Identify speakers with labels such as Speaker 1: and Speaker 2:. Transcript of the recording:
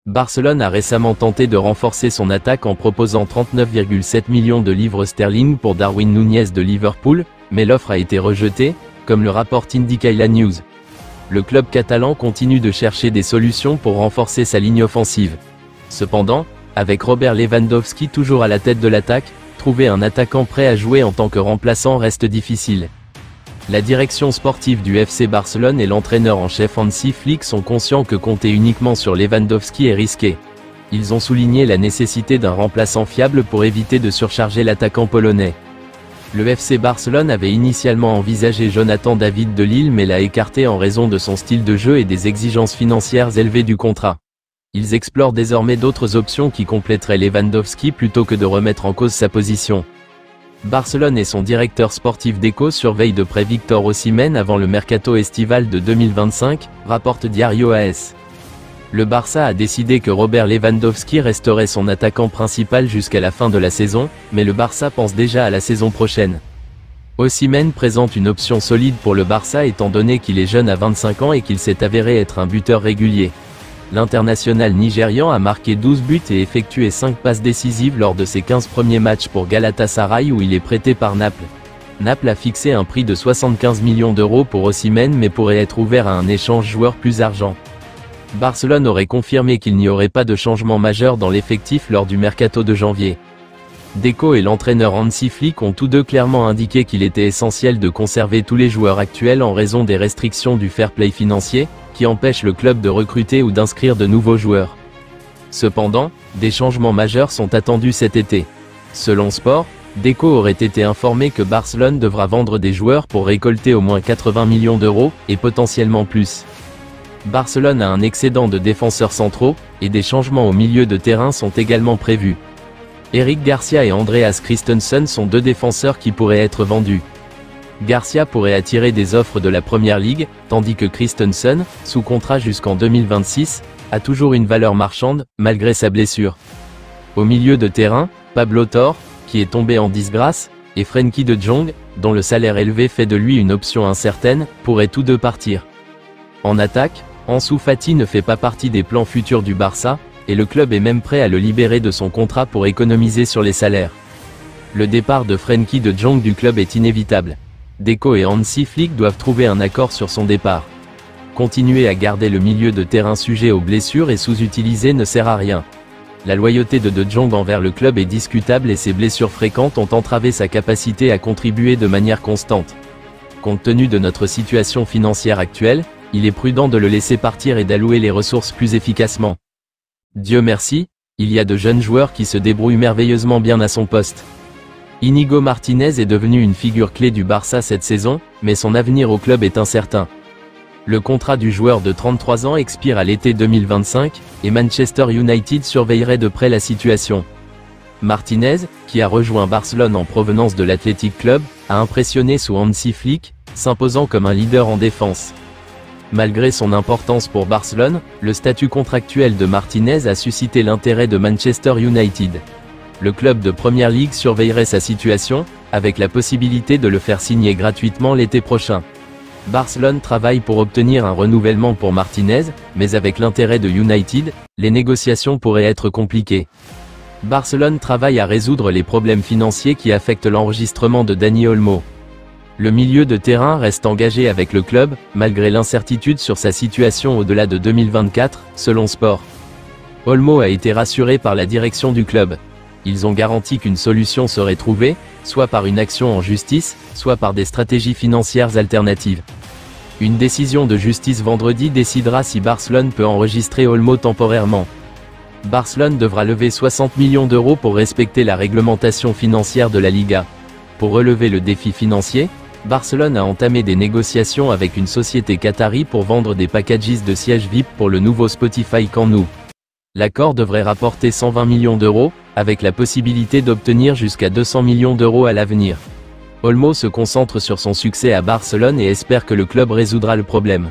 Speaker 1: Barcelone a récemment tenté de renforcer son attaque en proposant 39,7 millions de livres sterling pour Darwin Núñez de Liverpool, mais l'offre a été rejetée, comme le rapporte Indicaila News. Le club catalan continue de chercher des solutions pour renforcer sa ligne offensive. Cependant, avec Robert Lewandowski toujours à la tête de l'attaque, trouver un attaquant prêt à jouer en tant que remplaçant reste difficile. La direction sportive du FC Barcelone et l'entraîneur en chef Hansi Flick sont conscients que compter uniquement sur Lewandowski est risqué. Ils ont souligné la nécessité d'un remplaçant fiable pour éviter de surcharger l'attaquant polonais. Le FC Barcelone avait initialement envisagé Jonathan David de Lille mais l'a écarté en raison de son style de jeu et des exigences financières élevées du contrat. Ils explorent désormais d'autres options qui compléteraient Lewandowski plutôt que de remettre en cause sa position. Barcelone et son directeur sportif Deco surveillent de près Victor Osimhen avant le mercato estival de 2025, rapporte Diario AS. Le Barça a décidé que Robert Lewandowski resterait son attaquant principal jusqu'à la fin de la saison, mais le Barça pense déjà à la saison prochaine. Osimhen présente une option solide pour le Barça étant donné qu'il est jeune à 25 ans et qu'il s'est avéré être un buteur régulier. L'international nigérian a marqué 12 buts et effectué 5 passes décisives lors de ses 15 premiers matchs pour Galatasaray où il est prêté par Naples. Naples a fixé un prix de 75 millions d'euros pour Osimhen mais pourrait être ouvert à un échange joueur plus argent. Barcelone aurait confirmé qu'il n'y aurait pas de changement majeur dans l'effectif lors du mercato de janvier. Deco et l'entraîneur Hansi Flick ont tous deux clairement indiqué qu'il était essentiel de conserver tous les joueurs actuels en raison des restrictions du fair play financier, qui empêchent le club de recruter ou d'inscrire de nouveaux joueurs. Cependant, des changements majeurs sont attendus cet été. Selon Sport, Deco aurait été informé que Barcelone devra vendre des joueurs pour récolter au moins 80 millions d'euros, et potentiellement plus. Barcelone a un excédent de défenseurs centraux, et des changements au milieu de terrain sont également prévus. Eric Garcia et Andreas Christensen sont deux défenseurs qui pourraient être vendus. Garcia pourrait attirer des offres de la Première Ligue, tandis que Christensen, sous contrat jusqu'en 2026, a toujours une valeur marchande, malgré sa blessure. Au milieu de terrain, Pablo Torre, qui est tombé en disgrâce, et Frenkie de Jong, dont le salaire élevé fait de lui une option incertaine, pourraient tous deux partir. En attaque, Ansu Fati ne fait pas partie des plans futurs du Barça, et le club est même prêt à le libérer de son contrat pour économiser sur les salaires. Le départ de Frenkie de Jong du club est inévitable. Deco et Hansi Flick doivent trouver un accord sur son départ. Continuer à garder le milieu de terrain sujet aux blessures et sous-utilisé ne sert à rien. La loyauté de Jong envers le club est discutable et ses blessures fréquentes ont entravé sa capacité à contribuer de manière constante. Compte tenu de notre situation financière actuelle, il est prudent de le laisser partir et d'allouer les ressources plus efficacement. Dieu merci, il y a de jeunes joueurs qui se débrouillent merveilleusement bien à son poste. Íñigo Martínez est devenu une figure clé du Barça cette saison, mais son avenir au club est incertain. Le contrat du joueur de 33 ans expire à l'été 2025, et Manchester United surveillerait de près la situation. Martínez, qui a rejoint Barcelone en provenance de l'Athletic Club, a impressionné sous Hansi Flick, s'imposant comme un leader en défense. Malgré son importance pour Barcelone, le statut contractuel de Martínez a suscité l'intérêt de Manchester United. Le club de Première Ligue surveillerait sa situation, avec la possibilité de le faire signer gratuitement l'été prochain. Barcelone travaille pour obtenir un renouvellement pour Martínez, mais avec l'intérêt de United, les négociations pourraient être compliquées. Barcelone travaille à résoudre les problèmes financiers qui affectent l'enregistrement de Dani Olmo. Le milieu de terrain reste engagé avec le club, malgré l'incertitude sur sa situation au-delà de 2024, selon Sport. Olmo a été rassuré par la direction du club. Ils ont garanti qu'une solution serait trouvée, soit par une action en justice, soit par des stratégies financières alternatives. Une décision de justice vendredi décidera si Barcelone peut enregistrer Olmo temporairement. Barcelone devra lever 60 millions d'euros pour respecter la réglementation financière de la Liga. Pour relever le défi financier, Barcelone a entamé des négociations avec une société qatari pour vendre des packages de sièges VIP pour le nouveau Spotify Camp Nou. L'accord devrait rapporter 120 millions d'euros, avec la possibilité d'obtenir jusqu'à 200 millions d'euros à l'avenir. Olmo se concentre sur son succès à Barcelone et espère que le club résoudra le problème.